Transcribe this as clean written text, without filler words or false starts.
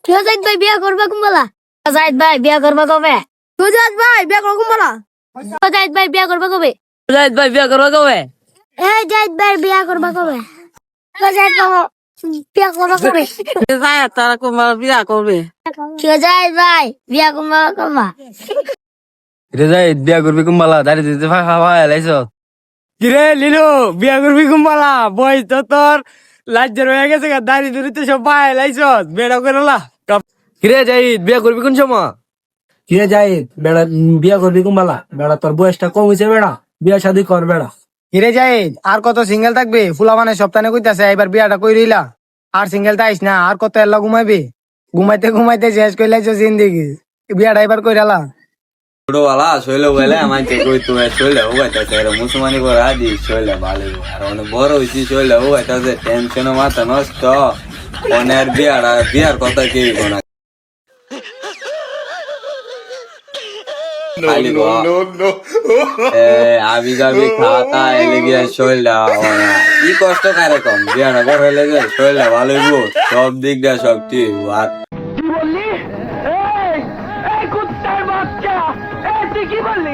সুজাত ভাই বিয়া করবা কুম্বলা? সুজাত ভাই বিয়া করবা কবে? সুজাত ভাই বিয়া করবা কুম্বলা? সুজাত ভাই বিয়া করবা কবে? সুজাত ভাই বিয়া করবা কবে? সুজাত ভাই বিয়া করবা কবে? সুজাত ভাই বিয়া করবা কবে? তারা কুম্বালা বিয়া করবে। সুজাত ভাই বিয়া করবা কবে? রেজাইত বিয়া করবি কুম্বালা দাড়ি দিতে ফাঁকা লাইছ। কিরে লিলু বিয়া করবি কুম্বালা? বয়স তো তোর লাজ্জার হয়ে গেছে গা, দাড়ি দুড়িতে সব পায়ে লাইছ, বেড়া করে লা। কিরে জাহিদ বিয়া করবি কোন সময়? কিরে জাহিদ বেড়া বিয়া করবি কুম্বালা? বেড়া তোর বয়সটা কম হয়েছে, বেড়া বিয়া শাদি কর বেড়া। কিরে জাহিদ আর কত সিঙ্গেল থাকবে? ফুলা মানে সপ্তাহে কইতাছে এবার বিয়াটা কই রইলা, আর সিঙ্গেল তাইস না, আর কত এল্লা ঘুমাইবি? ঘুমাইতে ঘুমাইতে শেষ করে লাইছ জিন্দিগি, বিয়াটা এবার কইরালা। ছোটবেলা শৈলে বলে আমাকে কই তুমি শৈলে উগাইতেছে মুসলমানি করে আদি শৈলে ভালো আর অনেক বড় হয়েছি শৈলে উগাইতেছে টেনশনে মাথা নষ্ট অনেক বিয়ার কথা কেউ না আবি যাবি খাতা এলে গিয়ে শৈলটা কি কষ্ট কারে কম বিয়াটা করে লেগে শৈলটা ভালো সব দিক দিয়ে সব ঠিক আর কি বললি? এই কুত্তার বাচ্চা, তুই কি বললি?